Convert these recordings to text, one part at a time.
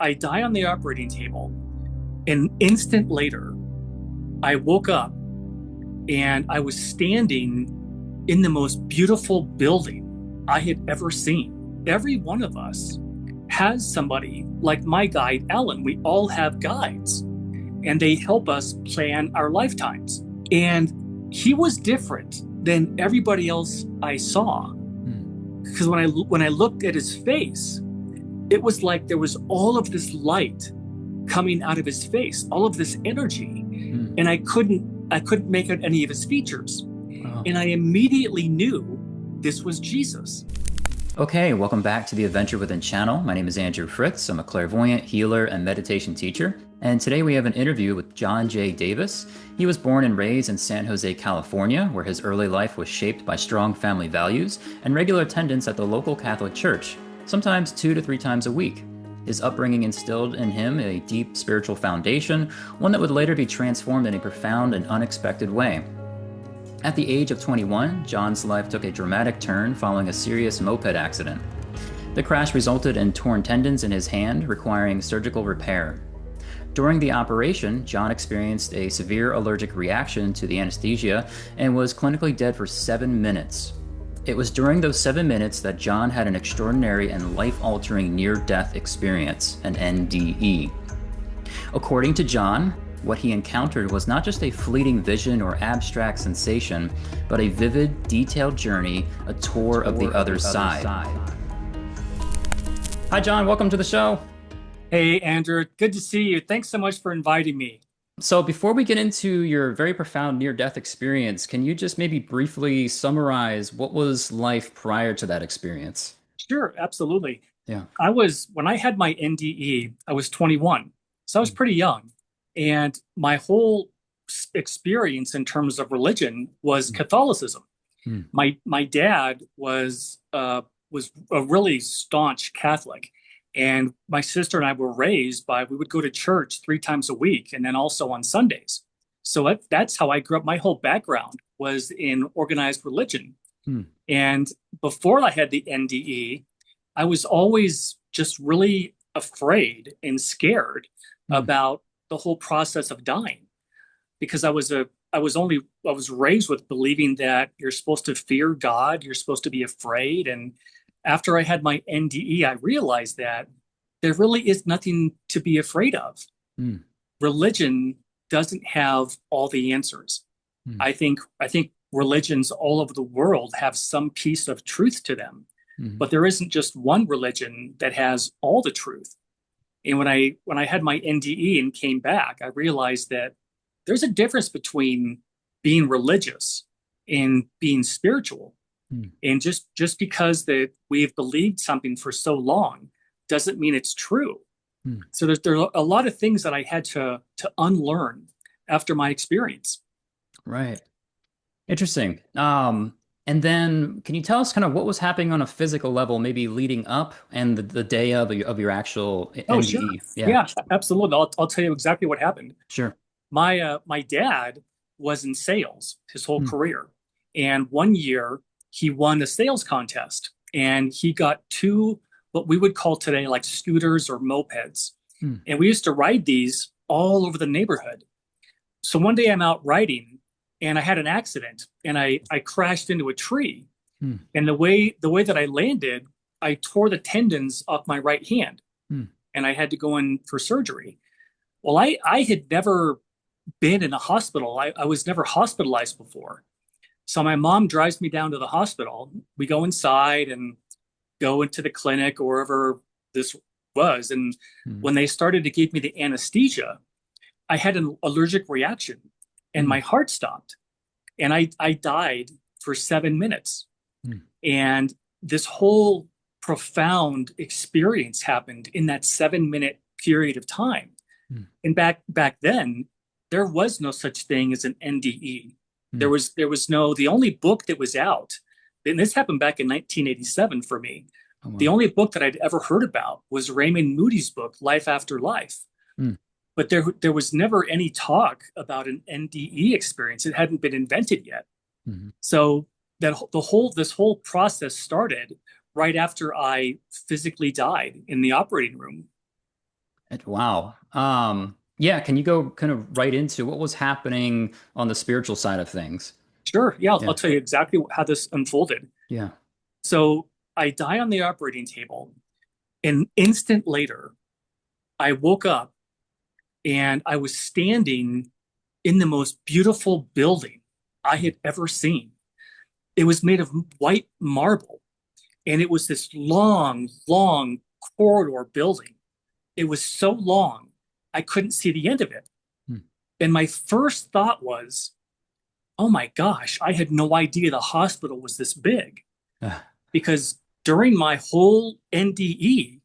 I die on the operating table. An instant later, I woke up and I was standing in the most beautiful building I had ever seen. Every one of us has somebody like my guide, Alan. We all have guides, and they help us plan our lifetimes. And he was different than everybody else I saw. Because when I looked at his face, it was like there was all of this light coming out of his face, all of this energy, and I couldn't make out any of his features. Wow. And I immediately knew this was Jesus. Okay, welcome back to the Adventure Within channel. My name is Andrew Fritz. I'm a clairvoyant, healer, and meditation teacher. And today we have an interview with John J. Davis. He was born and raised in San Jose, California, where his early life was shaped by strong family values and regular attendance at the local Catholic church, sometimes 2 to 3 times a week. His upbringing instilled in him a deep spiritual foundation, one that would later be transformed in a profound and unexpected way. At the age of 21, John's life took a dramatic turn following a serious moped accident. The crash resulted in torn tendons in his hand, requiring surgical repair. During the operation, John experienced a severe allergic reaction to the anesthesia and was clinically dead for 7 minutes. It was during those 7 minutes that John had an extraordinary and life-altering near-death experience, an NDE. According to John, what he encountered was not just a fleeting vision or abstract sensation, but a vivid, detailed journey, a tour of the other side. Hi, John. Welcome to the show. Hey, Andrew. Good to see you. Thanks so much for inviting me. So before we get into your very profound near-death experience, can you just maybe briefly summarize what was life prior to that experience? Sure, absolutely. Yeah. When I had my NDE, I was 21. So I was pretty young. And my whole experience in terms of religion was Catholicism. Mm. My dad was a really staunch Catholic, and my sister and I were raised by we would go to church 3 times a week, and then also on Sundays. So that's how I grew up. My whole background was in organized religion, and before I had the NDE, I was always just really afraid and scared about the whole process of dying, because I was raised with believing that you're supposed to fear God, you're supposed to be afraid. And after I had my NDE, I realized that there really is nothing to be afraid of. Religion doesn't have all the answers. I think religions all over the world have some piece of truth to them, but there isn't just one religion that has all the truth. And when I had my NDE and came back, I realized that there's a difference between being religious and being spiritual. And just because that we've believed something for so long doesn't mean it's true. So there's a lot of things that I had to unlearn after my experience. Right. Interesting. And then can you tell us kind of what was happening on a physical level, maybe leading up and the day of your actual Oh, sure. NDE? Yeah, absolutely. I'll tell you exactly what happened. Sure. My dad was in sales his whole career, and one year he won a sales contest, and he got 2 what we would call today like scooters or mopeds, and we used to ride these all over the neighborhood. So one day I'm out riding, and I had an accident, and I crashed into a tree, and the way that I landed, I tore the tendons off my right hand, and I had to go in for surgery. Well, I had never been in a hospital. I was never hospitalized before. So my mom drives me down to the hospital. We go inside and go into the clinic or wherever this was. And when they started to give me the anesthesia, I had an allergic reaction and my heart stopped. And I died for 7 minutes. And this whole profound experience happened in that 7-minute period of time. And back then, there was no such thing as an NDE. There was no, the only book that was out, and this happened back in 1987 for me. Oh, wow. The only book that I'd ever heard about was Raymond Moody's book, Life After Life. But there was never any talk about an NDE experience. It hadn't been invented yet. So this whole process started right after I physically died in the operating room. Wow. Yeah, can you go kind of right into what was happening on the spiritual side of things? Sure. Yeah, I'll Yeah. tell you exactly how this unfolded. Yeah. So I die on the operating table. An instant later, I woke up and I was standing in the most beautiful building I had ever seen. It was made of white marble, and it was this long, long corridor building. It was so long, I couldn't see the end of it. Hmm. And my first thought was, oh my gosh, I had no idea the hospital was this big Ah. because during my whole NDE,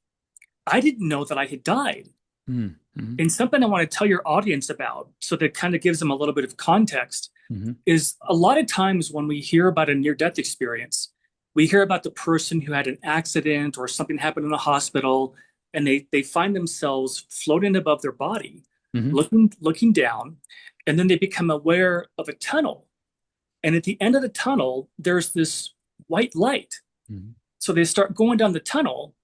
I didn't know that I had died. Hmm. Hmm. And something I want to tell your audience about, so that kind of gives them a little bit of context, Hmm. is a lot of times when we hear about a near death experience, we hear about the person who had an accident or something happened in the hospital, and they find themselves floating above their body, Hmm. looking down, and then they become aware of a tunnel. And at the end of the tunnel, there's this white light. Hmm. So they start going down the tunnel,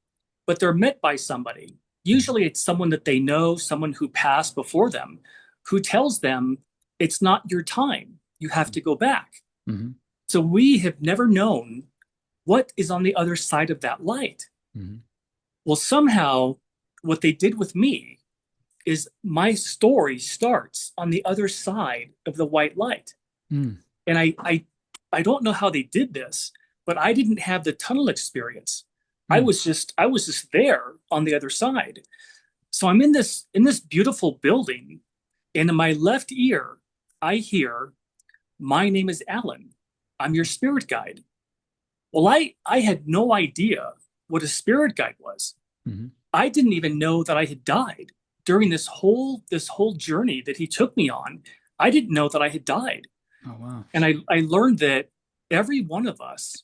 but they're met by somebody. Usually it's someone that they know, someone who passed before them, who tells them it's not your time. You have to go back. Hmm. So we have never known what is on the other side of that light. Hmm. Well, somehow what they did with me is my story starts on the other side of the white light. Hmm. And I don't know how they did this, but I didn't have the tunnel experience. Hmm. I was just there on the other side. So I'm in this beautiful building, and in my left ear, I hear, "My name is Alan. I'm your spirit guide." Well, I had no idea what a spirit guide was. Hmm. I didn't even know that I had died during this whole journey that he took me on. I didn't know that I had died. Oh, wow. And I learned that every one of us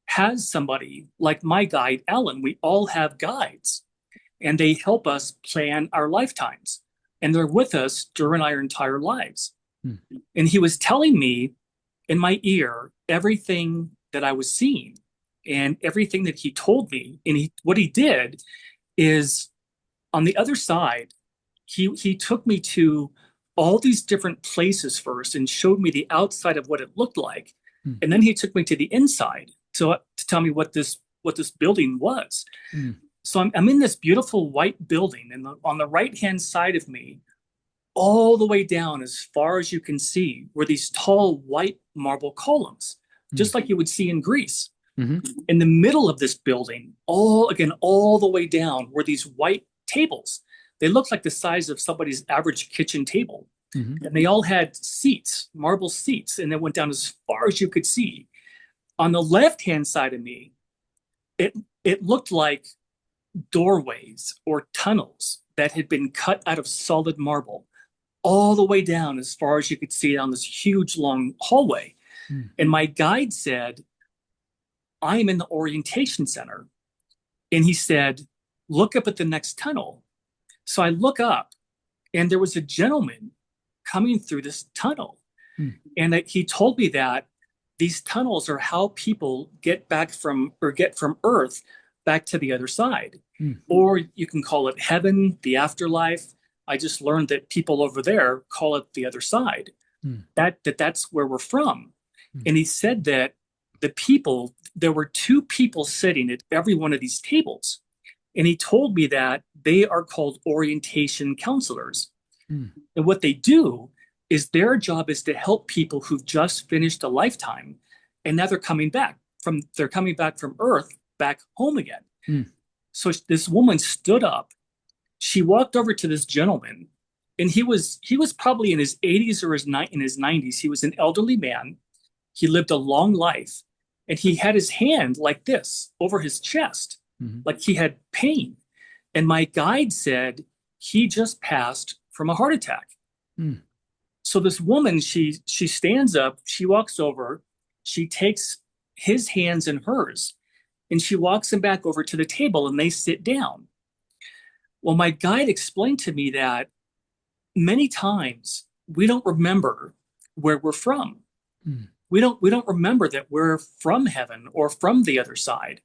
has somebody like my guide, Alan. We all have guides, and they help us plan our lifetimes. And they're with us during our entire lives. Hmm. And he was telling me in my ear everything that I was seeing and everything that he told me. And what he did is on the other side, he took me to all these different places first and showed me the outside of what it looked like, Hmm. and then he took me to the inside to tell me what this building was. Hmm. So I'm in this beautiful white building, and on the right hand side of me, all the way down as far as you can see, were these tall white marble columns, Hmm. just like you would see in Greece. Hmm. In the middle of this building, all the way down, were these white tables. They looked like the size of somebody's average kitchen table. Hmm. And they all had seats, marble seats, and it went down as far as you could see. On the left hand side of me, it it looked like doorways or tunnels that had been cut out of solid marble, all the way down as far as you could see down this huge long hallway. Hmm. And my guide said, "I'm in the orientation center." And he said, "Look up at the next tunnel." So I look up, and there was a gentleman coming through this tunnel. Hmm. And he told me that these tunnels are how people get back or get from Earth back to the other side. Hmm. Or you can call it heaven, the afterlife. I just learned that people over there call it the other side. Hmm. That's where we're from. Hmm. And he said that there were two people sitting at every one of these tables. And he told me that they are called orientation counselors. Hmm. And what they do is their job is to help people who've just finished a lifetime, and now they're coming back from Earth back home again. Hmm. So this woman stood up. She walked over to this gentleman, and he was probably in his 80s or in his 90s. He was an elderly man. He lived a long life, and he had his hand like this over his chest, Hmm. like he had pain. And my guide said he just passed from a heart attack. Hmm. So this woman, she stands up, she walks over, she takes his hands in hers, and she walks him back over to the table, and they sit down. Well, my guide explained to me that many times we don't remember where we're from. Hmm. We don't remember that we're from heaven or from the other side.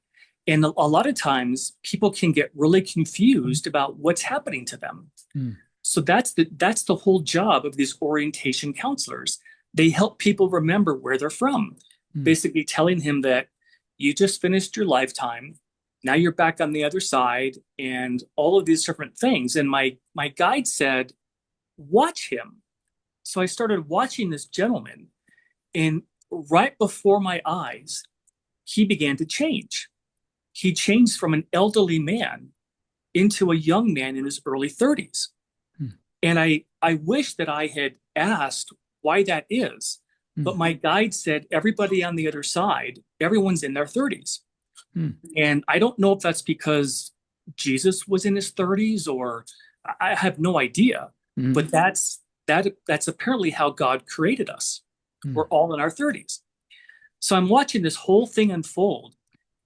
And a lot of times people can get really confused about what's happening to them. Mm. So that's the whole job of these orientation counselors. They help people remember where they're from, Mm. basically telling him that you just finished your lifetime. Now you're back on the other side and all of these different things. And my guide said, watch him. So I started watching this gentleman, and right before my eyes, he began to change. He changed from an elderly man into a young man in his early 30s. Mm. And I wish that I had asked why that is. But Mm. my guide said everybody on the other side, everyone's in their 30s. Mm. And I don't know if that's because Jesus was in his 30s, or I have no idea. Mm. But that's apparently how God created us. Mm. We're all in our 30s. So I'm watching this whole thing unfold,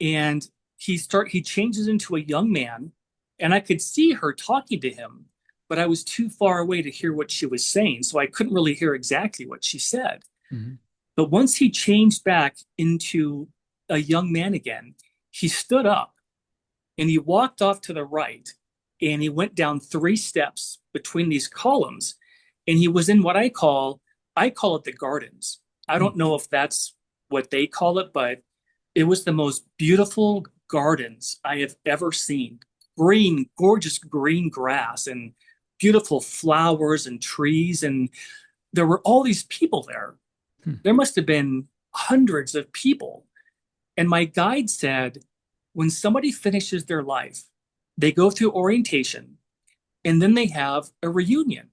and he changes into a young man, and I could see her talking to him, but I was too far away to hear what she was saying, so I couldn't really hear exactly what she said. Mm. But once he changed back into a young man again, he stood up and he walked off to the right, and he went down 3 steps between these columns, and he was in what I call it the gardens. I Mm. don't know if that's what they call it, but it was the most beautiful gardens I have ever seen. Green, gorgeous green grass and beautiful flowers and trees. And there were all these people there. Mm. There must have been hundreds of people. And my guide said, when somebody finishes their life, they go through orientation and then they have a reunion.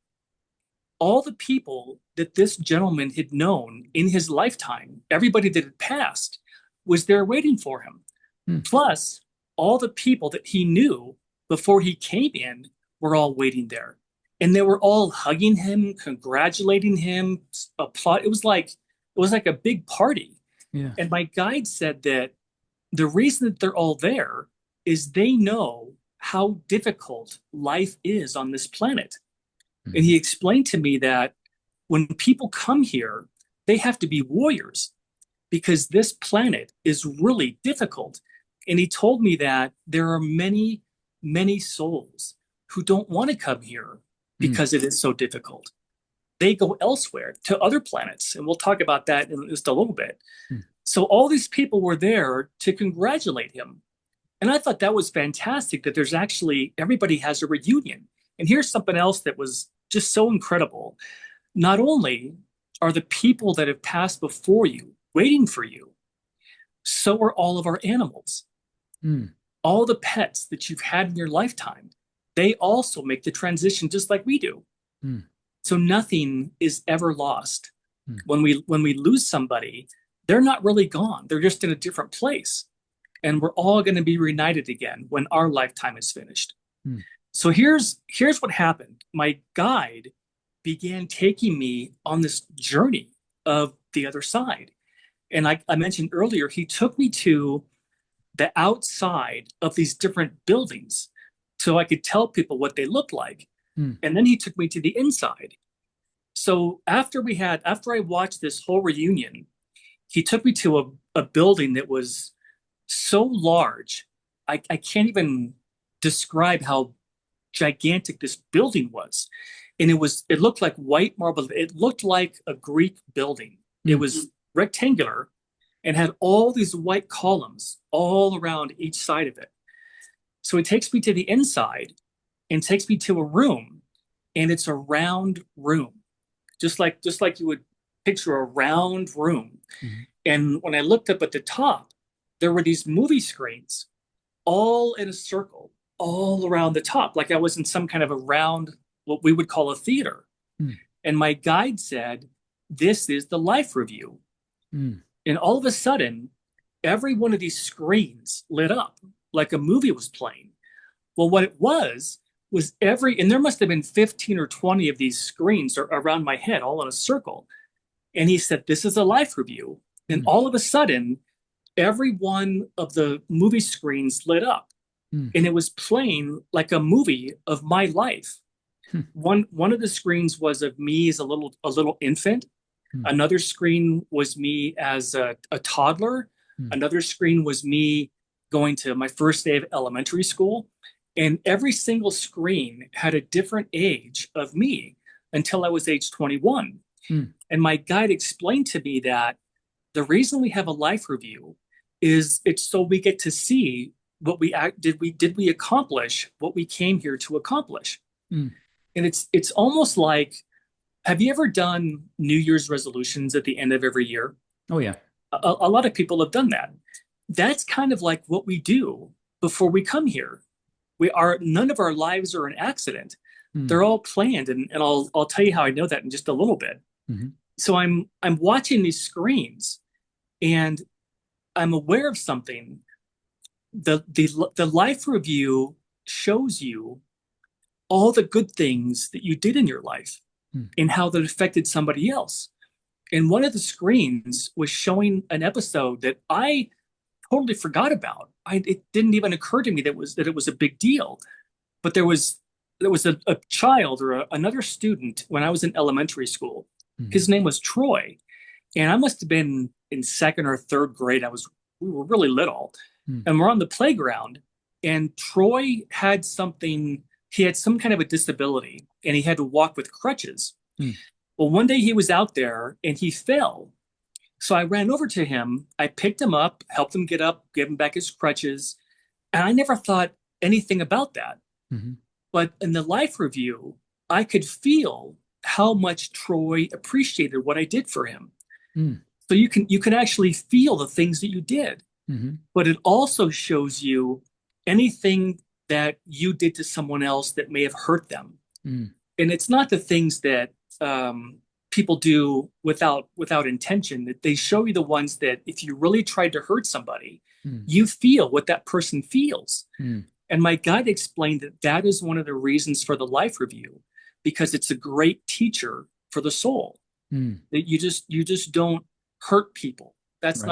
All the people that this gentleman had known in his lifetime, everybody that had passed, was there waiting for him. Mm. Plus, all the people that he knew before he came in were all waiting there. And they were all hugging him, congratulating him, applaud. It was like a big party. Yeah. And my guide said that the reason that they're all there is they know how difficult life is on this planet. Mm. And he explained to me that when people come here, they have to be warriors because this planet is really difficult. And he told me that there are many, many souls who don't want to come here because it is so difficult. They go elsewhere to other planets. And we'll talk about that in just a little bit. Mm. So all these people were there to congratulate him. And I thought that was fantastic that there's actually everybody has a reunion. And here's something else that was just so incredible. Not only are the people that have passed before you waiting for you, so are all of our animals. Mm. All the pets that you've had in your lifetime, they also make the transition just like we do. Mm. So nothing is ever lost. Mm. When we lose somebody, they're not really gone. They're just in a different place. And we're all going to be reunited again when our lifetime is finished. Mm. So here's what happened. My guide began taking me on this journey of the other side. And I mentioned earlier, he took me to the outside of these different buildings so I could tell people what they looked like. Mm. And then he took me to the inside. So after I watched this whole reunion, he took me to a building that was so large. I can't even describe how gigantic this building was. And it looked like white marble. It looked like a Greek building. Mm. It was rectangular and had all these white columns all around each side of it. So he takes me to the inside and takes me to a room, and it's a round room, just like you would picture a round room. Mm. And when I looked up at the top, there were these movie screens all in a circle, all around the top, like I was in some kind of a round, what we would call a theater. Mm. And my guide said, this is the life review. Mm. And all of a sudden, every one of these screens lit up like a movie was playing. Well, what it was and there must have been 15 or 20 of these screens around my head, all in a circle. And he said, this is a life review. And Mm. all of a sudden, every one of the movie screens lit up. Mm. And it was playing like a movie of my life. Hmm. One of the screens was of me as a little infant. Hmm. Another screen was me as a toddler. Hmm. Another screen was me going to my first day of elementary school, and every single screen had a different age of me until I was age 21. Mm. And my guide explained to me that the reason we have a life review is it's so we get to see what we accomplish what we came here to accomplish. Mm. And it's almost like, have you ever done New Year's resolutions at the end of every year? Oh, yeah. A lot of people have done that. That's kind of like what we do before we come here. None of our lives are an accident. Mm. They're all planned, and I'll tell you how I know that in just a little bit. Mm-hmm. So I'm watching these screens, and I'm aware of something. The life review shows you all the good things that you did in your life Mm. and how that affected somebody else. And one of the screens was showing an episode that I totally forgot about. It didn't even occur to me that it was a big deal. But there was a child or another student when I was in elementary school. Mm. His name was Troy, and I must have been in second or third grade. We were really little, Mm. and we're on the playground, and Troy had something. He had some kind of a disability, and he had to walk with crutches. Mm. Well, one day he was out there and he fell. So I ran over to him. I picked him up, helped him get up, gave him back his crutches. And I never thought anything about that. Mm-hmm. But in the life review, I could feel how much Troy appreciated what I did for him. Mm. So you can actually feel the things that you did. Mm-hmm. But it also shows you anything that you did to someone else that may have hurt them. Mm. And it's not the things that people do without intention. That they show you the ones that if you really tried to hurt somebody, Mm. you feel what that person feels. Mm. And my guide explained that that is one of the reasons for the life review, because it's a great teacher for the soul. Mm. That you just don't hurt people. That's Right.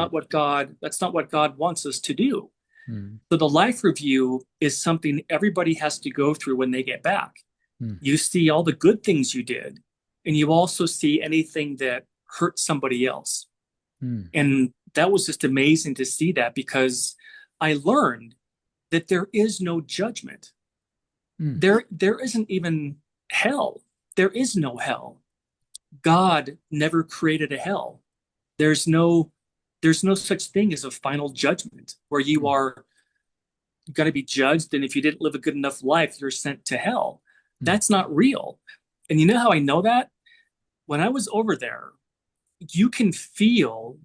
That's not what God wants us to do. Mm. So the life review is something everybody has to go through when they get back. Mm. You see all the good things you did, and you also see anything that hurt somebody else. Mm. And that was just amazing to see that, because I learned that there is no judgment. Mm. There isn't even hell. There is no hell. God never created a hell. There's no such thing as a final judgment where you are going to be judged, and if you didn't live a good enough life, you're sent to hell. That's not real. And you know how I know that? When I was over there, you can feel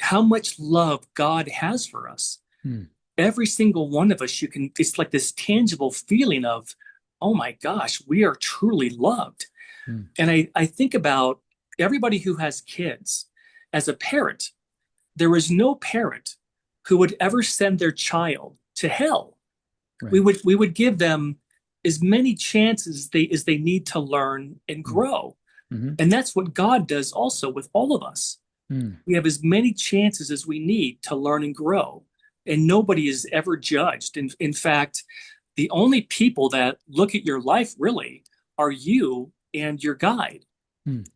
how much love God has for us. Mm. Every single one of us, it's like this tangible feeling of, oh my gosh, we are truly loved. Mm. And I think about everybody who has kids. As a parent, there is no parent who would ever send their child to hell. Right. We would give them as many chances as they need to learn and grow. Mm-hmm. And that's what God does also with all of us. Mm. We have as many chances as we need to learn and grow. And nobody is ever judged. In fact, the only people that look at your life really are you and your guide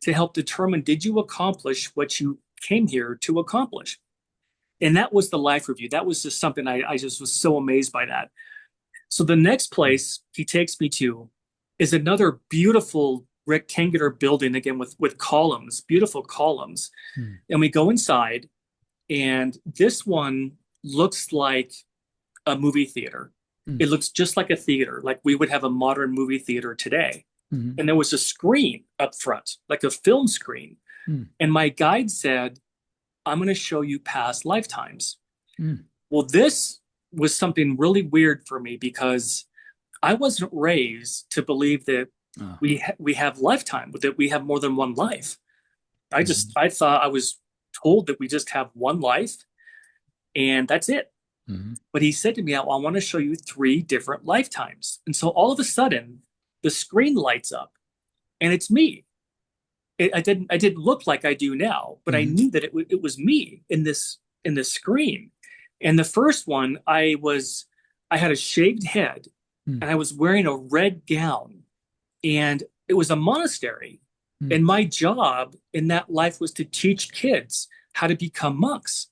to help determine, did you accomplish what you came here to accomplish? And that was the life review. That was just something I just was so amazed by that. So the next place he takes me to is another beautiful rectangular building, again with columns, beautiful columns. And we go inside, and this one looks like a movie theater. It looks just like a theater, like we would have a modern movie theater today. Mm-hmm. And there was a screen up front, like a film screen. And my guide said, I'm going to show you past lifetimes. Well, this was something really weird for me, because I wasn't raised to believe that we have lifetime, that we have more than one life. I thought I was told that we just have one life and that's it. Mm-hmm. But he said to me, I want to show you 3 different lifetimes. And so all of a sudden, the screen lights up, and it's me. I didn't look like I do now, but I knew that it was me in this screen. And the first one, I had a shaved head, and I was wearing a red gown, and it was a monastery. And my job in that life was to teach kids how to become monks.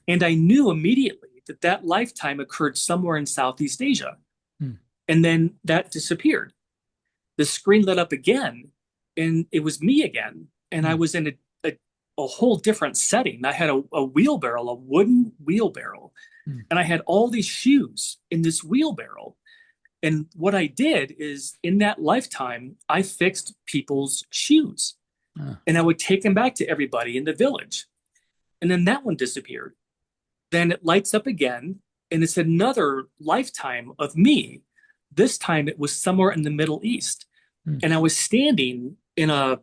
And I knew immediately that that lifetime occurred somewhere in Southeast Asia. Mm. And then that disappeared. The screen lit up again, and it was me again. And I Mm. was in a whole different setting. I had a wheelbarrow, a wooden wheelbarrow, Mm. and I had all these shoes in this wheelbarrow. And what I did is in that lifetime, I fixed people's shoes Ah. and I would take them back to everybody in the village. And then that one disappeared. Then it lights up again, and it's another lifetime of me. This time it was somewhere in the Middle East. Mm. And I was standing in a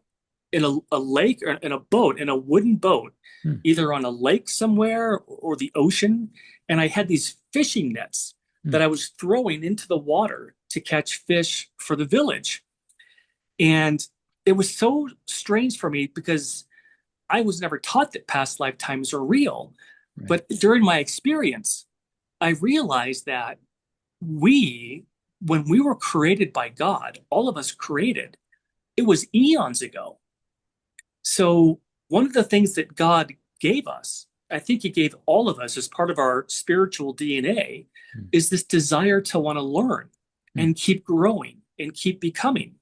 lake or in a boat, in a wooden boat, Mm. either on a lake somewhere or the ocean. And I had these fishing nets that Mm. I was throwing into the water to catch fish for the village. And it was so strange for me because I was never taught that past lifetimes are real. Right. But during my experience, I realized that we, when we were created by God, all of us created, it was eons ago. So, one of the things that God gave us, I think He gave all of us as part of our spiritual DNA, Mm. is this desire to want to learn Mm. and keep growing and keep becoming.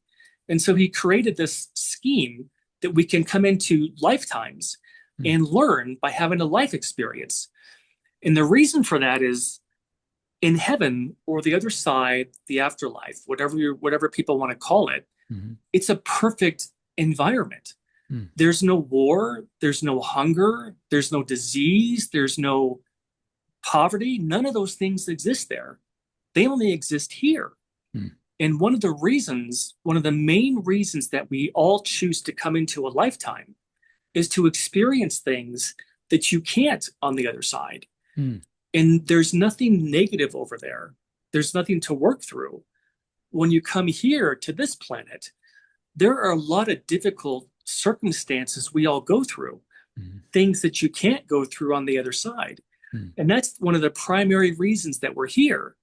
And so He created this scheme that we can come into lifetimes Mm. and learn by having a life experience. And the reason for that is in heaven or the other side, the afterlife, whatever people want to call it, Mhm. it's a perfect environment. Mm. There's no war, there's no hunger, there's no disease, there's no poverty. None of those things exist there. They only exist here. Mm. And one of the main reasons that we all choose to come into a lifetime is to experience things that you can't on the other side. Mm. And there's nothing negative over there. There's nothing to work through. When you come here to this planet, there are a lot of difficult circumstances we all go through, Mhm. things that you can't go through on the other side. Mm. And that's one of the primary reasons that we're here.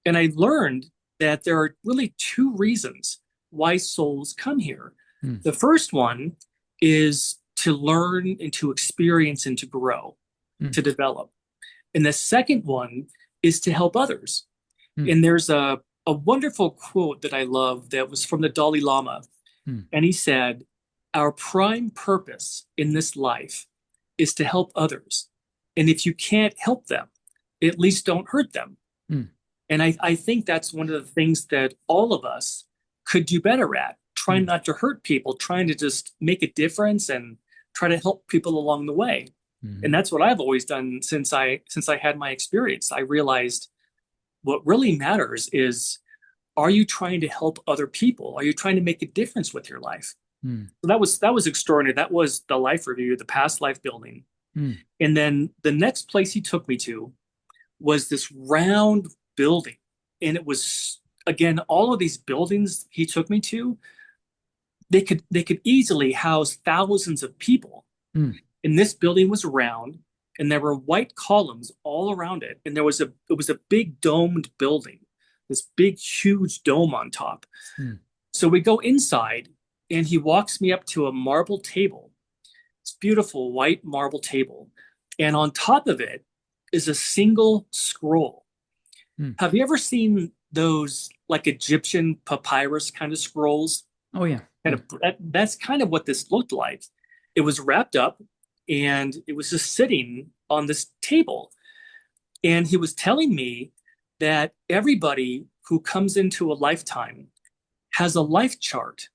And I learned that there are really two reasons why souls come here. Mm. The first one is to learn and to experience and to grow, Mm. to develop. And the second one is to help others. Mm. And there's a wonderful quote that I love that was from the Dalai Lama. Mm. And he said, "Our prime purpose in this life is to help others. And if you can't help them, at least don't hurt them." Mm. And I think that's one of the things that all of us could do better at, trying Mm. not to hurt people, trying to just make a difference and try to help people along the way. And Mhm. that's what I've always done since I had my experience. I realized what really matters is, are you trying to help other people? Are you trying to make a difference with your life? Mm. So that was extraordinary. That was the life review, the past life building. Mm. And then the next place he took me to was this round building. And it was, again, all of these buildings he took me to, they could easily house thousands of people. Mm. And this building was round, and there were white columns all around it. And it was a big domed building, this big, huge dome on top. Mm. So we go inside, and he walks me up to a marble table. It's beautiful white marble table. And on top of it is a single scroll. Mm. Have you ever seen those like Egyptian papyrus kind of scrolls? Oh yeah. Kind of, that's kind of what this looked like. It was wrapped up and it was just sitting on this table. And he was telling me that everybody who comes into a lifetime has a life chart.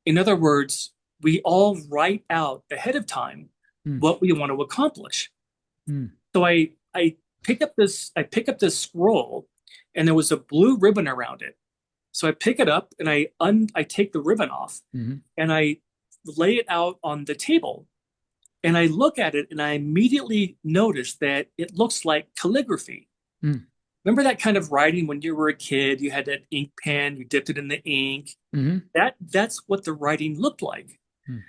In other words, we all write out ahead of time Mm. what we want to accomplish. Mm. So I pick up this scroll, and there was a blue ribbon around it. So I pick it up and I take the ribbon off Mhm. and I lay it out on the table. And I look at it and I immediately notice that it looks like calligraphy. Mm. Remember that kind of writing when you were a kid? You had that ink pen, you dipped it in the ink. Mhm. That's what the writing looked like. Mm.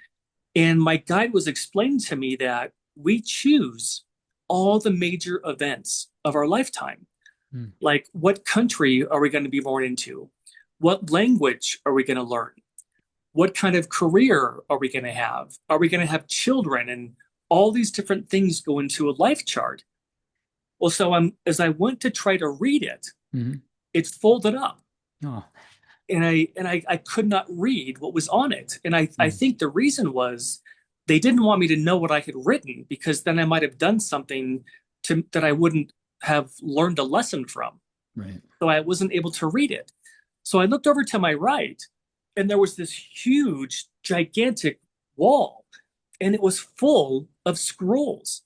And my guide was explaining to me that we choose all the major events of our lifetime. Mm. Like, what country are we going to be born into? What language are we going to learn? What kind of career are we going to have? Are we going to have children? And all these different things go into a life chart. Well, so as I went to try to read it, Hmm. it's folded up. Oh. And I could not read what was on it. And I Mm. think the reason was they didn't want me to know what I had written because then I might have done something that I wouldn't have learned a lesson from. Right. So I wasn't able to read it. So I looked over to my right, and there was this huge, gigantic wall, and it was full of scrolls.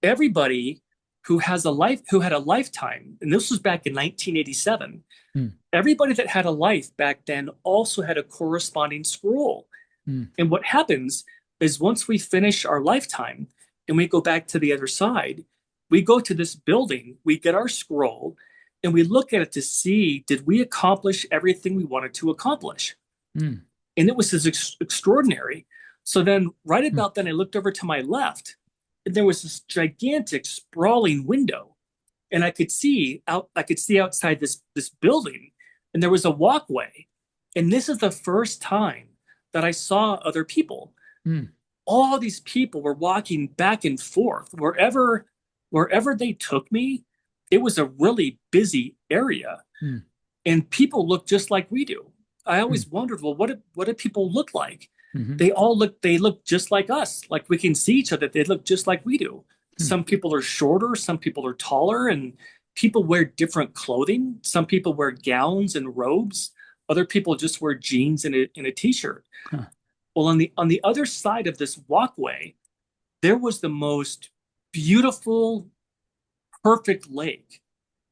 Everybody who had a lifetime, and this was back in 1987, Mm. everybody that had a life back then also had a corresponding scroll. Mm. And what happens is once we finish our lifetime and we go back to the other side, we go to this building, we get our scroll, and we look at it to see did we accomplish everything we wanted to accomplish? Mm. And it was extraordinary. So then, right Mm. about then, I looked over to my left, and there was this gigantic, sprawling window, and I could see outside this building, and there was a walkway, and this is the first time that I saw other people. Mm. All these people were walking back and forth wherever they took me. It was a really busy area, Mm. and people look just like we do. I Mm. always wondered, well, what do people look like? Hmm. They look just like us. Like we can see each other. They look just like we do. Mm. Some people are shorter, some people are taller, and people wear different clothing. Some people wear gowns and robes. Other people just wear jeans and a t-shirt. Huh. Well, on the other side of this walkway, there was the most beautiful, perfect lake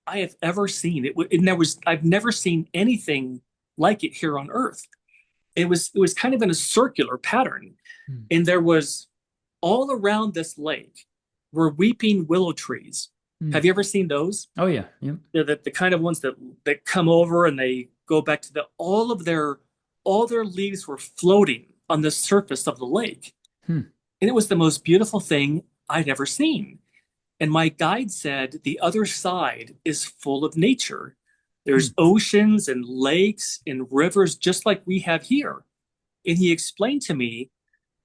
I have ever seen. I've never seen anything like it here on Earth. It was kind of in a circular pattern, Mm. and there was all around this lake were weeping willow trees. Mm. Have you ever seen those? Oh yeah. Yep. They're the kind of ones that come over and they go back to all their leaves were floating on the surface of the lake. Hmm. And it was the most beautiful thing I'd ever seen. And my guide said the other side is full of nature. Hmm. There's oceans and lakes and rivers just like we have here. And he explained to me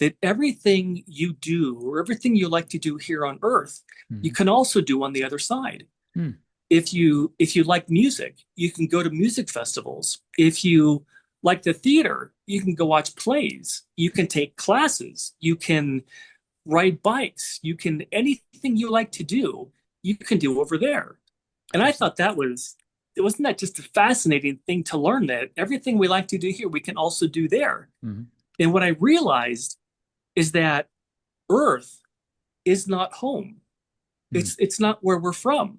that everything you do or everything you like to do here on earth, you Hmm. can also do on the other side. Hmm. If you like music, you can go to music festivals. If you like the theater, you can go watch plays. You can take classes. You can ride bikes. You can anything you like to do, you can do over there. And I Awesome. thought it wasn't that just a fascinating thing to learn that everything we like to do here, we can also do there. Hmm. And what I realized is that Earth is not home. Mm. It's not where we're from.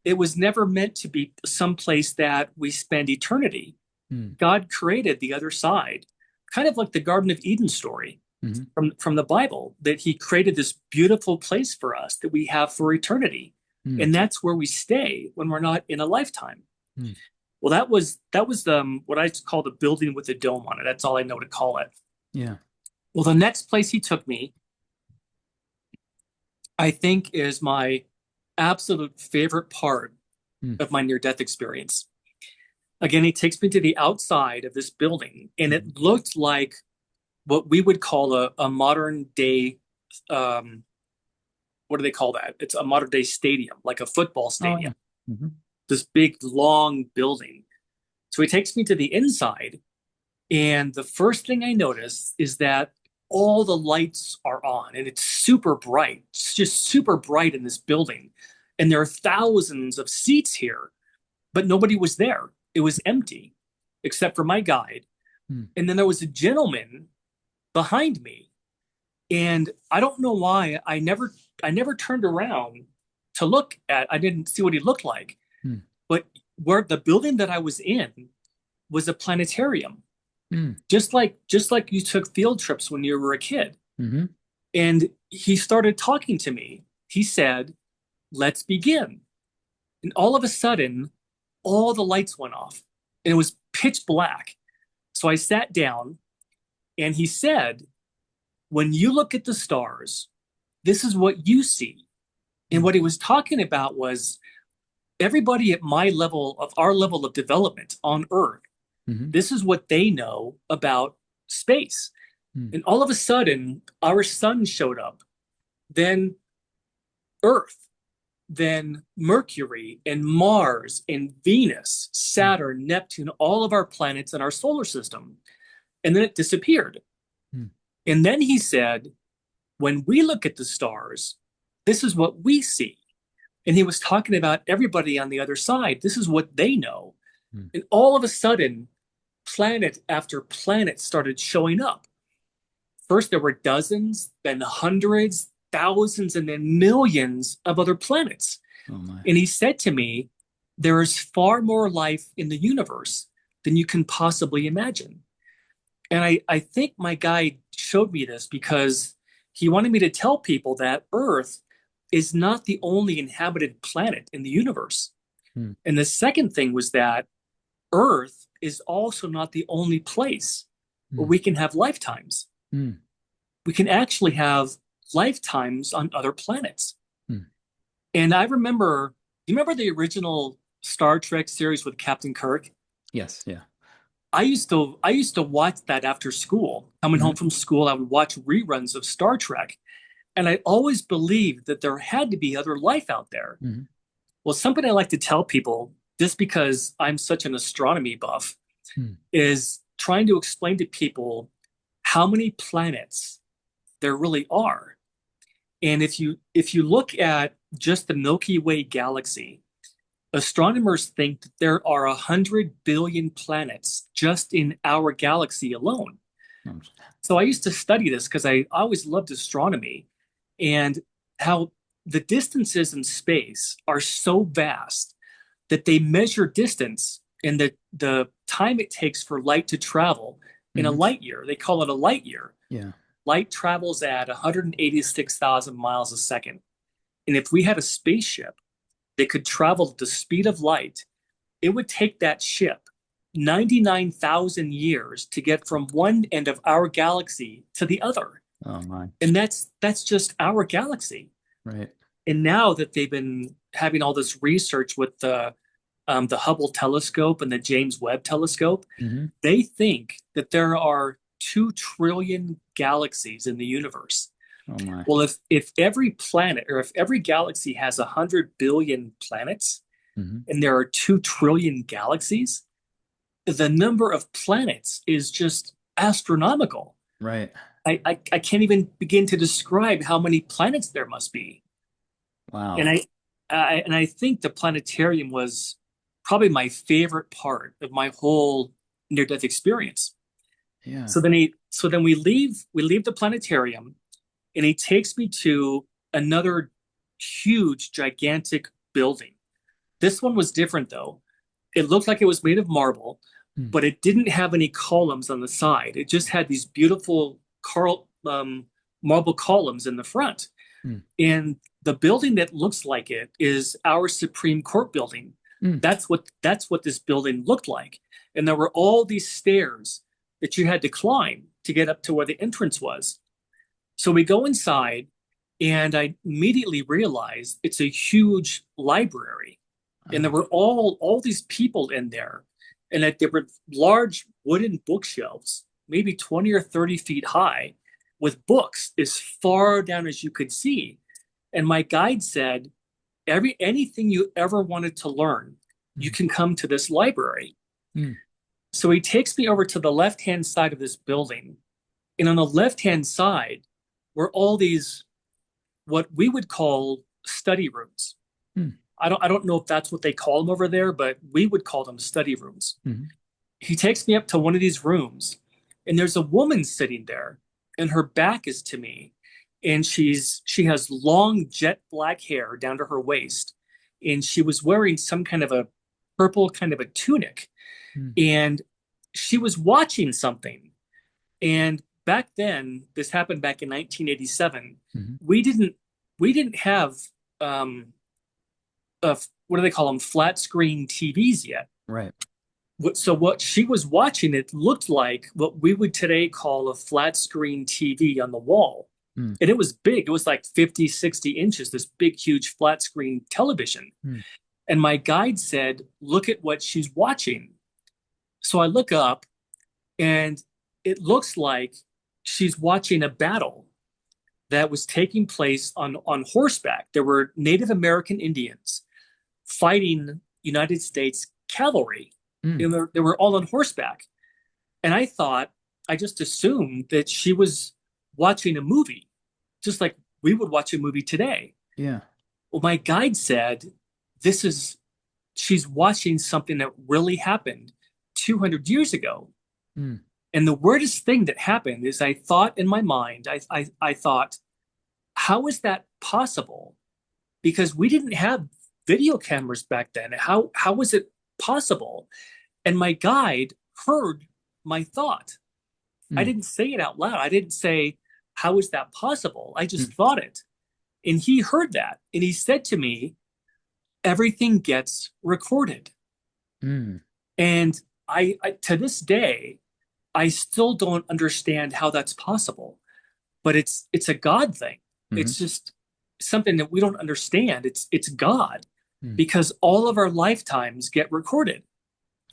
It was never meant to be someplace that we spend eternity. Mm. God created the other side, kind of like the Garden of Eden story Hmm. from the Bible, that He created this beautiful place for us that we have for eternity. Mm. And that's where we stay when we're not in a lifetime. Mm. Well, that was what I call the building with a dome on it. That's all I know to call it. Yeah. Well, the next place he took me, I think, is my absolute favorite part Mm. of my near-death experience. Again, he takes me to the outside of this building, and Hmm. it looked like what we would call a modern day, um, what do they call that? It's a modern day stadium, like a football Oh yeah. stadium, Hmm. this big, long building. So he takes me to the inside, and the first thing I notice is that all the lights are on, and it's super bright. It's just super bright in this building. And there are thousands of seats here, but nobody was there. It was empty, except for my guide. Mm. And then there was a gentleman behind me, and I don't know why I never turned around to look at. I didn't see what he looked like, Mm. but where the building that I was in was a planetarium, Mm. just like you took field trips when you were a kid. Hmm. And he started talking to me. He said, "Let's begin." And all of a sudden, all the lights went off, and it was pitch black. So I sat down, and he said, "When you look at the stars, this is what you see." And Mm. what he was talking about was everybody at our level of development on Earth, Hmm. this is what they know about space. Mm. And all of a sudden, our sun showed up, then Earth. then Mercury and Mars and Venus, Mm. Saturn, Neptune, all of our planets in our solar system. And then it disappeared. Mm. And then he said, when we look at the stars, this is what we see. And he was talking about everybody on the other side. This is what they know. Mm. And all of a sudden, planet after planet started showing up. First, there were dozens, then hundreds, thousands, and then millions of other planets. Oh my. And he said to me, there is far more life in the universe than you can possibly imagine. And I think my guide showed me this because he wanted me to tell people that Earth is not the only inhabited planet in the universe. Mm. And the second thing was that Earth is also not the only place where Mm. we can have lifetimes. Mm. We can actually have lifetimes on other planets. Mm. And I remember, you remember the original Star Trek series with Captain Kirk? Yes. Yeah. I used to watch that after school. Coming Hmm. home from school, I would watch reruns of Star Trek, and I always believed that there had to be other life out there. Hmm. Well, something I like to tell people, just because I'm such an astronomy buff, Mm. is trying to explain to people how many planets there really are. And if you look at just the Milky Way galaxy, astronomers think that there are 100 billion planets just in our galaxy alone. Um, So I used to study this because I always loved astronomy and how the distances in space are so vast that they measure distance and the time it takes for light to travel in a mhm. light year. They call it a light year. Yeah. Light travels at 186,000 miles a second. And if we had a spaceship that could travel at the speed of light, it would take that ship 99,000 years to get from one end of our galaxy to the other. Oh my. And that's just our galaxy. Right. And now that they've been having all this research with the Hubble telescope and the James Webb telescope, Hmm. they think that there are 2 trillion galaxies in the universe. Oh my. Well, if every planet or if every galaxy has 100 billion planets Hmm. and there are 2 trillion galaxies, the number of planets is just astronomical. Right. I can't even begin to describe how many planets there must be. And Wow. I think the planetarium was probably my favorite part of my whole near-death experience. Yeah. So then we leave the planetarium and he takes me to another huge, gigantic building. This one was different though. It looked like it was made of marble, Mm. but it didn't have any columns on the side. It just had these beautiful marble columns in the front. Mm. And the building that looks like it is our Supreme Court building. Mm. That's what this building looked like. And there were all these stairs that you had to climb to get up to where the entrance was. So we go inside, and I immediately realized it's a huge library, and there Oh. were all these people in there, and that there were large wooden bookshelves, maybe 20 or 30 feet high, with books as far down as you could see. And my guide said, anything you ever wanted to learn, you Mm. can come to this library. Mm. So he takes me over to the left-hand side of this building, and on the left-hand side were all these what we would call study rooms. Mm. I don't know if that's what they call them over there, but we would call them study rooms. Mhm. He takes me up to one of these rooms, and there's a woman sitting there, and her back is to me, and she has long jet black hair down to her waist, and she was wearing some kind of a purple kind of a tunic, Mm. and she was watching something. And back then, this happened back in 1987. Mhm. We didn't have um, what do they call them? Flat screen TVs yet. Right. So what she was watching, it looked like what we would today call a flat screen TV on the wall. Mm. And it was big. It was like 50, 60 inches, this big, huge flat screen television. Mm. And my guide said, look at what she's watching. So I look up, and it looks like she's watching a battle that was taking place on horseback. There were Native American Indians fighting United States cavalry. Mm. And they were all on horseback. And I just assumed that she was watching a movie, just like we would watch a movie today. Yeah. Well, my guide said, she's watching something that really happened 200 years ago. Mm. And the weirdest thing that happened is I thought in my mind, I thought, how is that possible? Because we didn't have video cameras back then. How was it possible? And my guide heard my thought. I Mm. didn't say it out loud. I didn't say, how is that possible? I just Mm. thought it. And he heard that. And he said to me, everything gets recorded. Mm. And I to this day, I still don't understand how that's possible. But it's a God thing. Mm. It's just something that we don't understand. It's God Mm. because all of our lifetimes get recorded.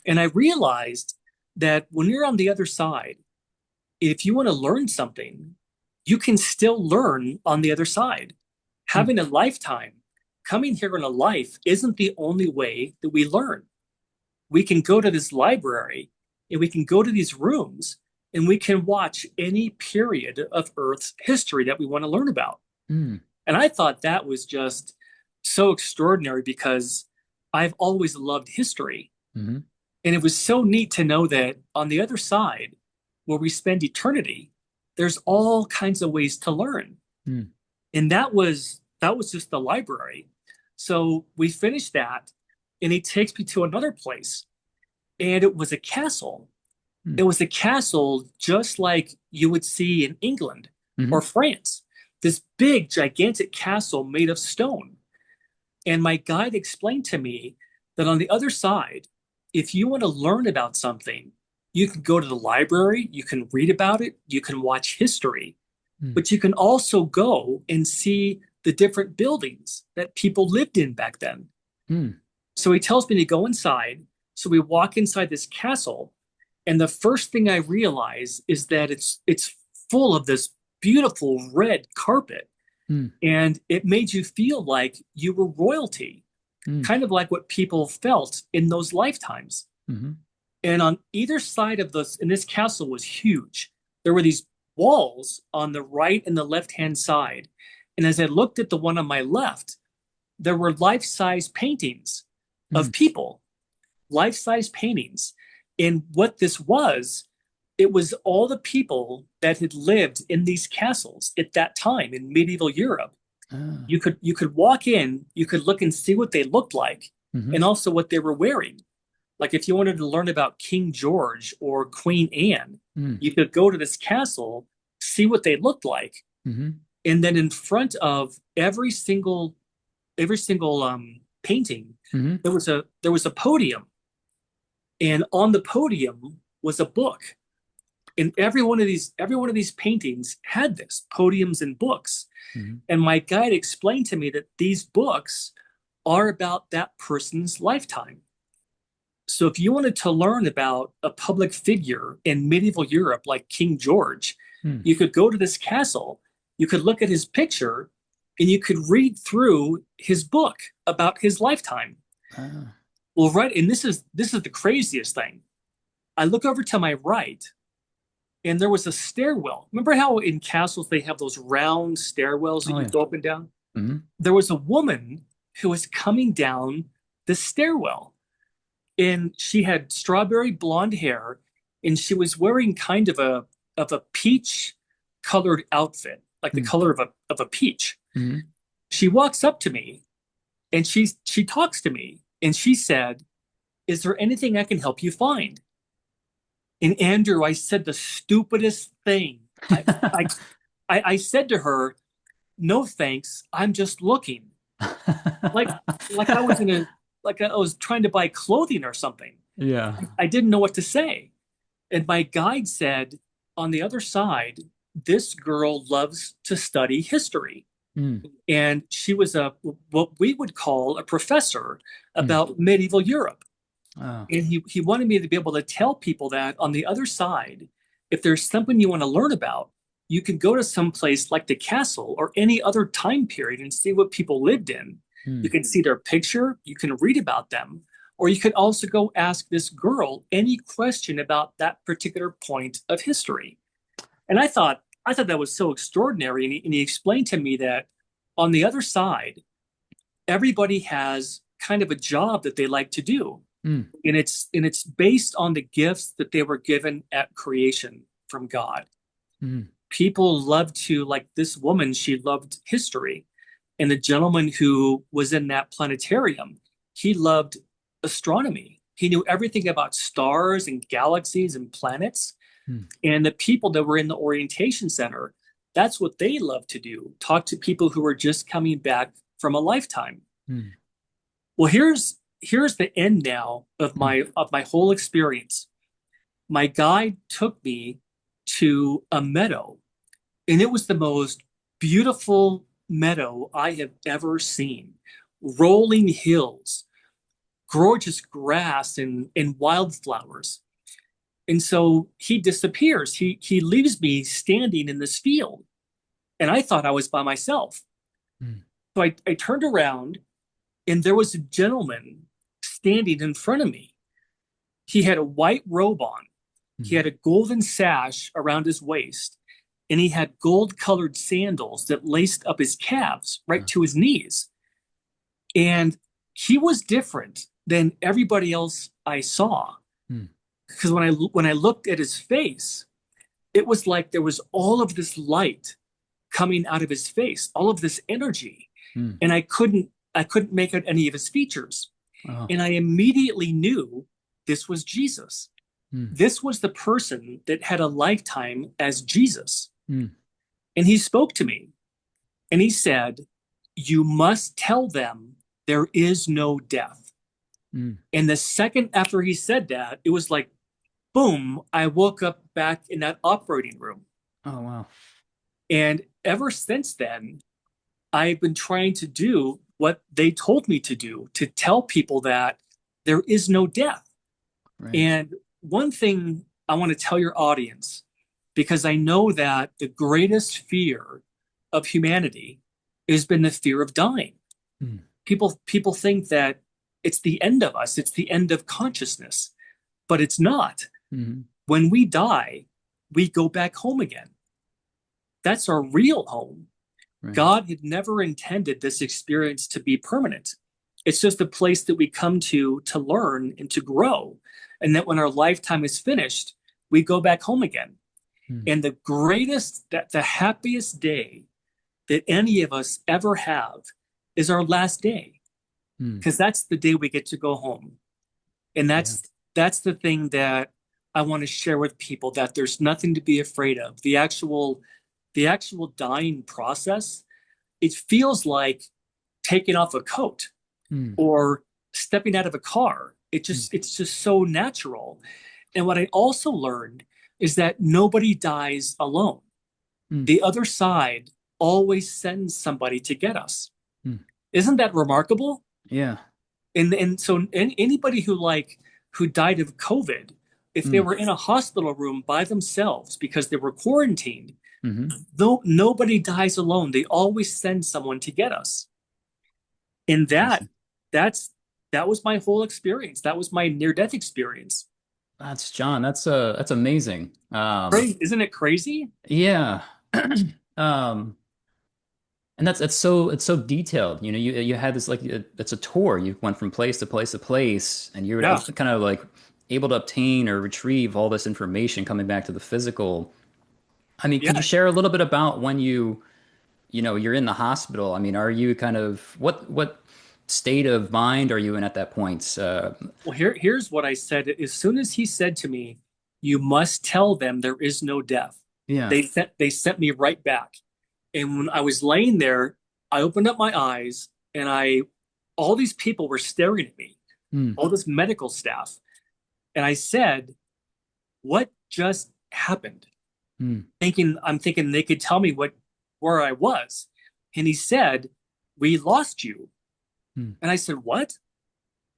And I realized that when you're on the other side, if you want to learn something, you can still learn on the other side. Mm. Having a lifetime, coming here in a life isn't the only way that we learn. We can go to this library and we can go to these rooms and we can watch any period of Earth's history that we want to learn about. Mm. And I thought that was just so extraordinary because I've always loved history. Mm. And it was so neat to know that on the other side, where we spend eternity, there's all kinds of ways to learn. Mm. And that was just the library. So we finished that, and he takes me to another place, and it was a castle. Mm. It was a castle just like you would see in England Mm. or France. This big, gigantic castle made of stone. And my guide explained to me that on the other side, if you want to learn about something, you can go to the library, you can read about it, you can watch history, Mm. but you can also go and see the different buildings that people lived in back then. Mm. So he tells me to go inside. So we walk inside this castle, and the first thing I realize is that it's full of this beautiful red carpet, Mm. and it made you feel like you were royalty, Mm. kind of like what people felt in those lifetimes. Mhm. And on either side of this, and this castle was huge, there were these walls on the right and the left-hand side. And as I looked at the one on my left, there were life-size paintings of Mm. people, life-size paintings. And what this was, it was all the people that had lived in these castles at that time in medieval Europe. Ah. You could walk in, you could look and see what they looked like, Mhm. and also what they were wearing. Like if you wanted to learn about King George or Queen Anne, Mm. you could go to this castle, see what they looked like, Mhm. and then in front of every single painting, Mhm. there was a podium, and on the podium was a book. And every one of these paintings had this podiums and books. Mhm. And my guide explained to me that these books are about that person's lifetime. So if you wanted to learn about a public figure in medieval Europe like King George, Mm. you could go to this castle, you could look at his picture, and you could read through his book about his lifetime. Ah. Well, right, and this is the craziest thing. I look over to my right, and there was a stairwell. Remember how in castles they have those round stairwells that Oh, you yeah. go up and down? Mhm. There was a woman who was coming down the stairwell, and she had strawberry blonde hair, and she was wearing kind of a peach colored outfit, like the Mm. color of a peach. Mhm. She walks up to me, and she talks to me, and she said, "Is there anything I can help you find?" And Andrew, I said the stupidest thing. I I said to her, "No thanks, I'm just looking." Like like I was in a like I was trying to buy clothing or something. Yeah. I didn't know what to say. And my guide said, on the other side, this girl loves to study history. Mm. And she was what we would call a professor Mm. about medieval Europe. Oh. And he wanted me to be able to tell people that on the other side, if there's something you want to learn about, you could go to some place like the castle or any other time period and see what people lived in. You Mm. can see their picture, you can read about them, or you could also go ask this girl any question about that particular point of history. And I thought that was so extraordinary. And he explained to me that on the other side, everybody has kind of a job that they like to do. Mm. And it's based on the gifts that they were given at creation from God. Mm. People love to, like this woman, she loved history. And the gentleman who was in that planetarium, he loved astronomy. He knew everything about stars and galaxies and planets. Mm. And the people that were in the orientation center, that's what they love to do, talk to people who are just coming back from a lifetime. Mm. Well, here's the end now of Mm. my whole experience. My guide took me to a meadow, and it was the most beautiful meadow I have ever seen. Rolling hills, gorgeous grass and wildflowers. And so he disappears. He leaves me standing in this field. And I thought I was by myself. Mm. So I turned around and there was a gentleman standing in front of me. He had a white robe on. He Mm. had a golden sash around his waist, and he had gold colored sandals that laced up his calves right Uh, to his knees. And he was different than everybody else I saw. mm. Because when I looked at his face, it was like there was all of this light coming out of his face, all of this energy, Mm. and I couldn't make out any of his features. Oh. And I immediately knew this was Jesus. Mm. This was the person that had a lifetime as Jesus. Mm. And he spoke to me and he said, "You must tell them there is no death." Mm. And the second after he said that, it was like, boom, I woke up back in that operating room. Oh, wow. And ever since then, I've been trying to do what they told me to do, to tell people that there is no death. Right. And one thing I want to tell your audience, because I know that the greatest fear of humanity has been the fear of dying. Mm. People think that it's the end of us, it's the end of consciousness, but it's not. Mm. When we die, we go back home again. That's our real home. Right. God had never intended this experience to be permanent. It's just a place that we come to learn and to grow. And that when our lifetime is finished, we go back home again. Mm. And the happiest day that any of us ever have is our last day, Mm. because that's the day we get to go home. And Yeah. that's the thing that I want to share with people, that there's nothing to be afraid of. The actual dying process, it feels like taking off a coat Mm. or stepping out of a car. Mm. It's just so natural. And what I also learned is that nobody dies alone. Mm. The other side always sends somebody to get us. Mm. Isn't that remarkable? Yeah. And so anybody who died of COVID, if they Mm. were in a hospital room by themselves because they were quarantined, Hmm. though nobody dies alone, they always send someone to get us. And Awesome. that was my whole experience. That was my near-death experience. That's John. That's amazing. Isn't it crazy? Yeah. Um, and it's so detailed. You had this, like, it's a tour. You went from place to place to place, and you were Yeah. kind of like able to obtain or retrieve all this information coming back to the physical. I mean, could you Yeah. share a little bit about when you're in the hospital? I mean, are you kind of what state of mind are you in at that point? Well, here's what I said. As soon as he said to me, "You must tell them there is no death," Yeah. they sent me right back. And when I was laying there, I opened up my eyes, and all these people were staring at me, Mm. all this medical staff. And I said, "What just happened?" Mm. I'm thinking they could tell me where I was. And he said, "We lost you." Mm. And I said, "What?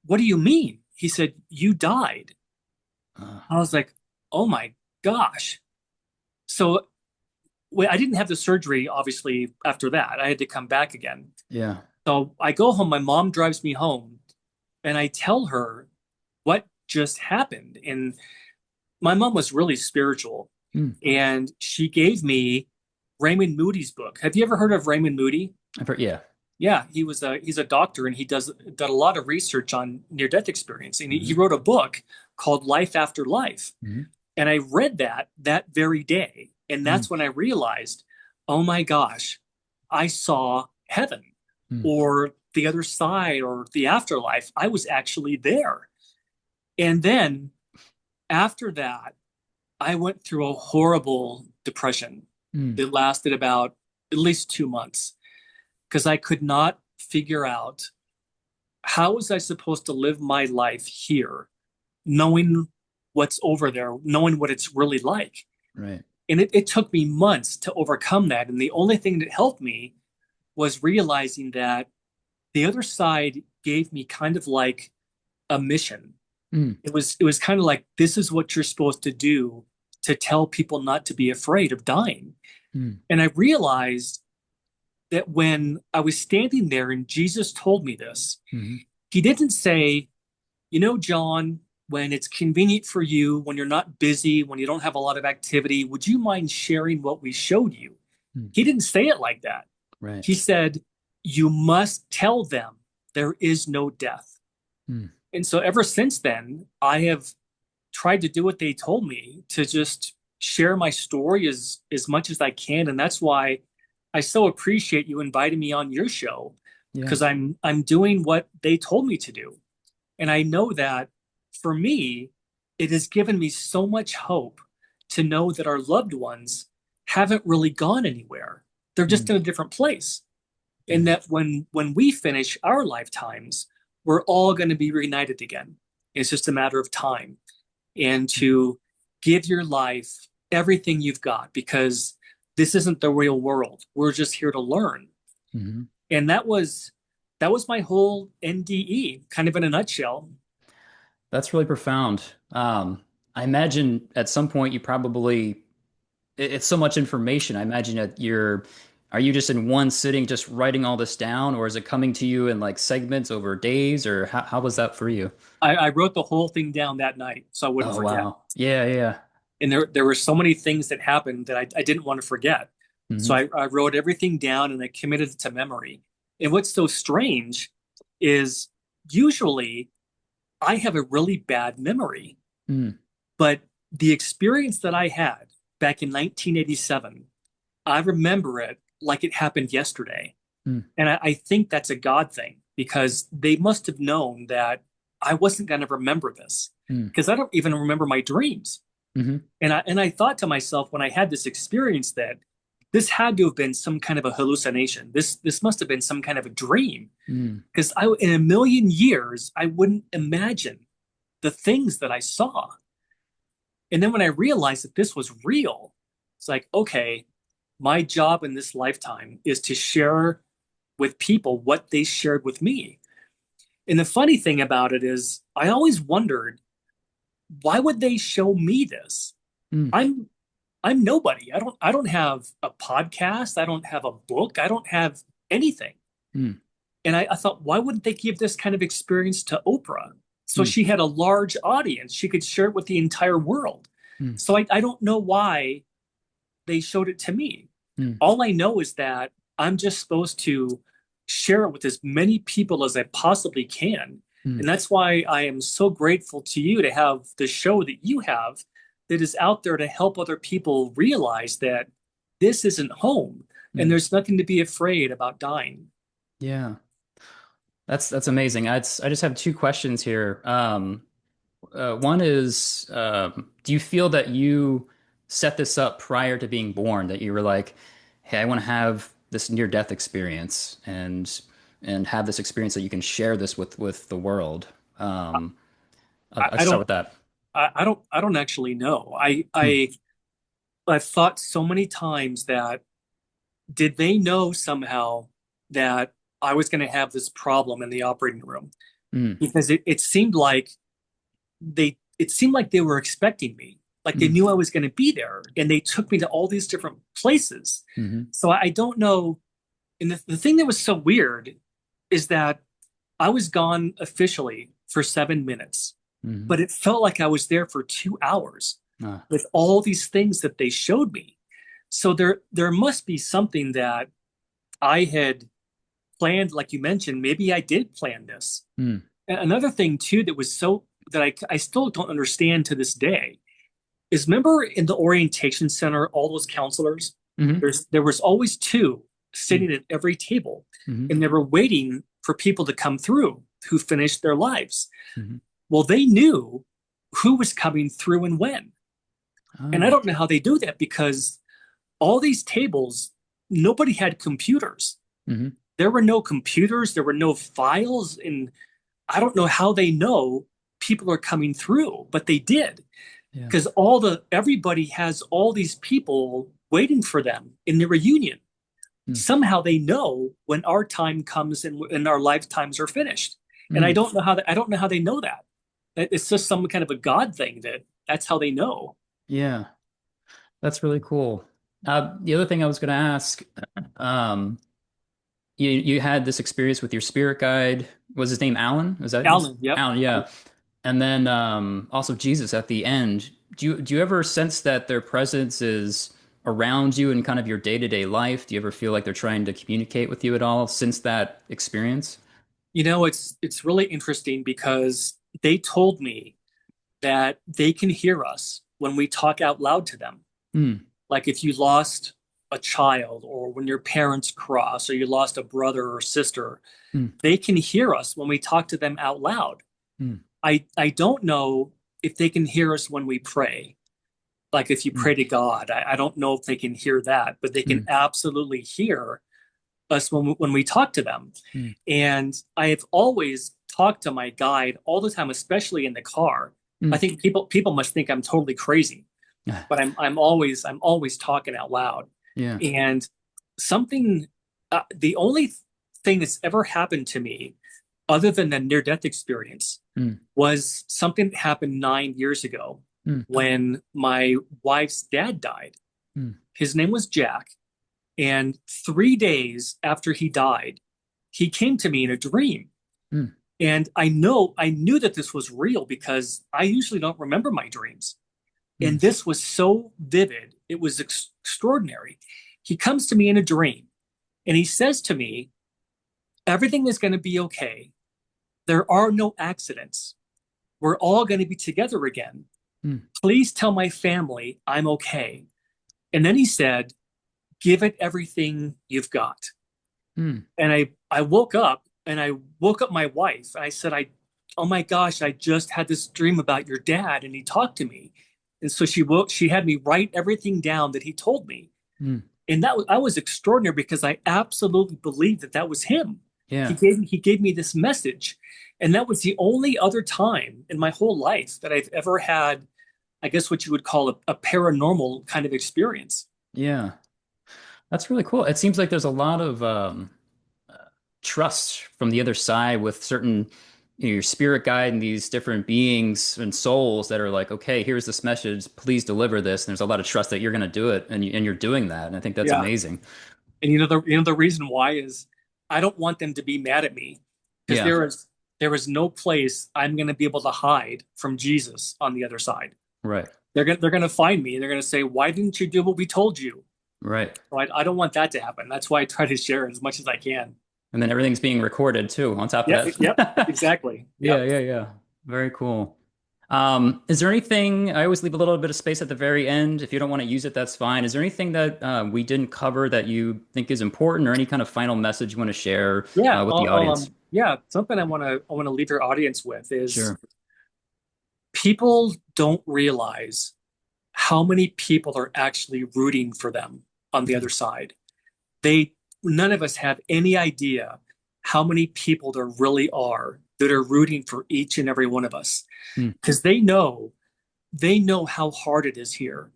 What do you mean?" He said, "You died." Uh, I was like, "Oh my gosh." So well, I didn't have the surgery, obviously, after that. I had to come back again. Yeah. So I go home, my mom drives me home, and I tell her what just happened. And my mom was really spiritual, Mm. and she gave me Raymond Moody's book. Have you ever heard of Raymond Moody? I've heard, yeah. Yeah, he's a doctor, and he done a lot of research on near death experience. And he Hmm. wrote a book called Life After Life. Hmm. And I read that very day, and Mm. that's when I realized, oh my gosh, I saw heaven Mm. or the other side or the afterlife. I was actually there. And then after that, I went through a horrible depression Mm. that lasted about at least 2 months because I could not figure out how was I supposed to live my life here, knowing what's over there, knowing what it's really like. Right. And it took me months to overcome that. And the only thing that helped me was realizing that the other side gave me kind of like a mission. Mm. It was kind of like this is what you're supposed to do to tell people not to be afraid of dying. Mm. And I realized that when I was standing there and Jesus told me this, Hmm. he didn't say, John, when it's convenient for you, when you're not busy, when you don't have a lot of activity, would you mind sharing what we showed you? Mm. He didn't say it like that. Right. He said, you must tell them there is no death. Mm. And so ever since then, I have tried to do what they told me to just share my story as much as I can. And that's why I so appreciate you inviting me on your show Yeah. because I'm doing what they told me to do. And I know that for me, it has given me so much hope to know that our loved ones haven't really gone anywhere. They're just Mm. in a different place. And Yeah. that when we finish our lifetimes, we're all going to be reunited again. It's just a matter of time. And to give your life everything you've got because this isn't the real world. We're just here to learn. Hmm. And that was my whole NDE, kind of in a nutshell. That's really profound. I imagine at some point you probably it's so much information. I imagine that are you just in one sitting just writing all this down, or is it coming to you in like segments over days, or how was that for you? I wrote the whole thing down that night so I wouldn't Oh forget. wow. Yeah, yeah. And there were so many things that happened that I didn't want to forget. So Hmm. I wrote everything down and I committed it to memory. And what's so strange is usually I have a really bad memory, Mm. but the experience that I had back in 1987, I remember it like it happened yesterday. Mm. And I think that's a God thing because they must have known that I wasn't going to remember this Mm. because I don't even remember my dreams. Hmm. And I thought to myself when I had this experience that this had to have been some kind of a hallucination. This must have been some kind of a dream Mm. because I in a million years I wouldn't imagine the things that I saw. And then when I realized that this was real, it's like, okay, my job in this lifetime is to share with people what they shared with me. And the funny thing about it is I always wondered, why would they show me this? Mm. I'm I'm nobody. I don't have a podcast. I don't have a book. I don't have anything. Mm. And I thought, why wouldn't they give this kind of experience to Oprah? So Mm. she had a large audience. She could share it with the entire world. Mm. So I don't know why they showed it to me. Mm. All I know is that I'm just supposed to share it with as many people as I possibly can. Mm. And that's why I am so grateful to you to have the show that you have that is out there to help other people realize that this isn't home and Mm. there's nothing to be afraid about dying. Yeah. That's amazing. I just have two questions here. One is, do you feel that you set this up prior to being born? That you were like, "Hey, I want to have this near-death experience and have this experience that you can share this with the world." I, I'll I start don't with that. I don't actually know. Hmm. I've thought so many times that did they know somehow that I was going to have this problem in the operating room? Hmm. Because it seemed like they were expecting me. Like they Mm. knew I was going to be there, and they took me to all these different places. Hmm. So I don't know. And the thing that was so weird is that I was gone officially for 7 minutes, Hmm. but it felt like I was there for 2 hours Ah. with all these things that they showed me. So there must be something that I had planned, like you mentioned. Maybe I did plan this. Mm. And another thing too that was so that I still don't understand to this day is, remember in the orientation center, all those counselors, Hmm. there was always two Mm. sitting at every table, Hmm. and they were waiting for people to come through who finished their lives. Hmm. Well, they knew who was coming through and when. And I Oh. don't know how they do that, because all these tables, nobody had computers. Hmm. There were no computers, there were no files, and I don't know how they know people are coming through, but they did, Yeah. because everybody has all these people waiting for them in the reunion. Mm. Somehow they know when our time comes and our lifetimes are finished. And Mm. I don't know how they know that. It's just some kind of a God thing that's how they know. Yeah. That's really cool. The other thing I was going to ask, um, you had this experience with your spirit guide. Was his name Alan? Was that Alan, yep. Alan? Yeah. And then also Jesus at the end. Do you ever sense that their presence is around you in kind of your day-to-day life? Do you ever feel like they're trying to communicate with you at all since that experience? It's really interesting, because they told me that they can hear us when we talk out loud to them. Mm. Like if you lost a child, or when your parents cross, or you lost a brother or sister, Mm. they can hear us when we talk to them out loud. Mm. I don't know if they can hear us when we pray. Like if you Mm. pray to God, I don't know if they can hear that, but they can Mm. absolutely hear us when we talk to them. Mm. And I have always talked to my guide all the time, especially in the car. I Mm. think people must think I'm totally crazy, but I'm always talking out loud. Yeah. And something, the only thing that's ever happened to me, other than the near death experience, Mm. was something that happened 9 years ago Mm. when my wife's dad died. Mm. His name was Jack. And 3 days after he died, he came to me in a dream. Mm. And I knew that this was real, because I usually don't remember my dreams. Mm. And this was so vivid. It was extraordinary. He comes to me in a dream, and he says to me, "Everything is going to be okay. There are no accidents. We're all going to be together again. Mm. Please tell my family I'm okay." And then he said, "Give it everything you've got." Mm. And I woke up, and I woke up my wife. I said, "Oh my gosh, I just had this dream about your dad, and he talked to me." And so she had me write everything down that he told me. Mm. And I was extraordinary, because I absolutely believed that that was him. Yeah. He gave me this message. And that was the only other time in my whole life that I've ever had, I guess, what you would call a paranormal kind of experience. Yeah. That's really cool. It seems like there's a lot of trust from the other side with certain, your spirit guide and these different beings and souls that are like, okay, here's this message, please deliver this. And there's a lot of trust that you're going to do it, and you're doing that. And I think that's Yeah. amazing. And the reason why is, I don't want them to be mad at me, because Yeah. there is no place I'm going to be able to hide from Jesus on the other side. Right. They're going to find me, and they're going to say, "Why didn't you do what we told you?" Right. So I don't want that to happen. That's why I try to share as much as I can. And then everything's being recorded too on top of Yep, that. exactly. Yeah, Yep. yeah, yeah. Very cool. Is there anything, I always leave a little bit of space at the very end. If you don't want to use it, that's fine. Is there anything that we didn't cover that you think is important, or any kind of final message you want to share Yeah. with the audience? Yeah. Something I want to leave your audience with is, Sure. people don't realize how many people are actually rooting for them on the Mm. other side. They None of us have any idea how many people there really are that are rooting for each and every one of us, Mm. because they know how hard it is here.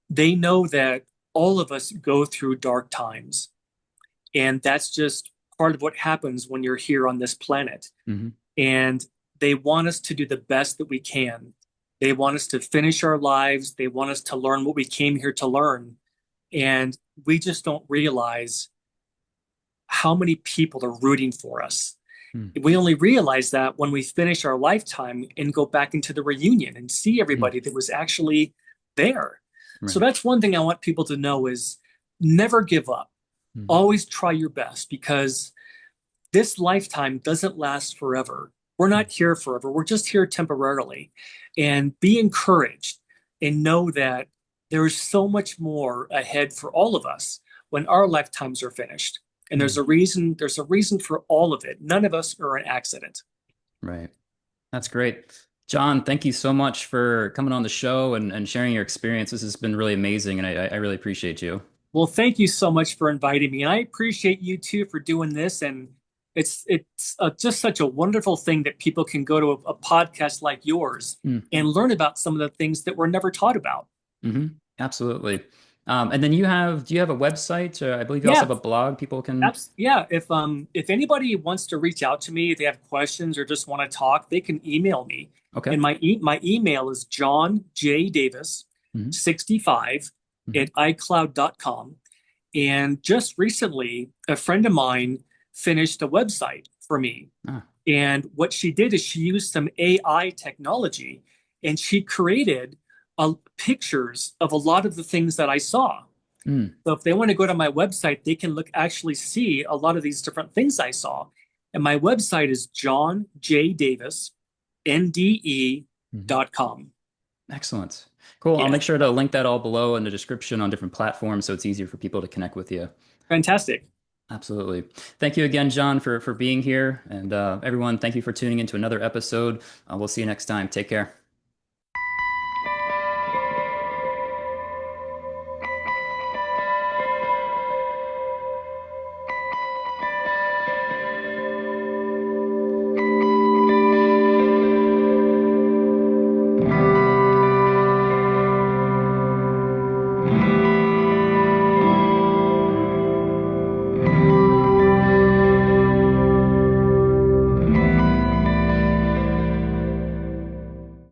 They know that all of us go through dark times, and that's just part of what happens when you're here on this planet. Hmm. And they want us to do the best that we can They want us to finish our lives. They want us to learn what we came here to learn. And we just don't realize how many people are rooting for us. Mm, We only realize that when we finish our lifetime and go back into the reunion and see mm, everybody that was actually there. So right. that's one thing I want people to know is never give up. Mm, Always try your best because this lifetime doesn't last forever. We're mm, not here forever. We're just here temporarily. And be encouraged and know that there is so much more ahead for all of us when our lifetimes are finished. And mm, there's a reason for all of it. None of us are an accident. right. That's great. John, thank you so much for coming on the show and sharing your experience. This has been really amazing, and I really appreciate you. Well, thank you so much for inviting me. And I appreciate you too for doing this. And it's just such a wonderful thing that people can go to a podcast like yours Mm, and learn about some of the things that we're never taught about. hmm. Absolutely. And then do you have a website? I believe you also Yeah, have a blog people can. yeah. If anybody wants to reach out to me, if they have questions or just want to talk, they can email me. Okay. And my email is John J. Davis Hmm. 65 Hmm. at iCloud.com. And just recently, a friend of mine finished a website for me. Ah. And what she did is she used some AI technology and she created pictures of a lot of the things that I saw. Mm. So if they want to go to my website, they can actually see a lot of these different things I saw. And my website is Mhm. johnjdavis.nde.com. Excellent. Cool. I'll Yeah, make sure to link that all below in the description on different platforms so it's easier for people to connect with you. fantastic. Absolutely. Thank you again, John, for being here. And everyone, thank you for tuning into another episode. We'll see you next time. Take care.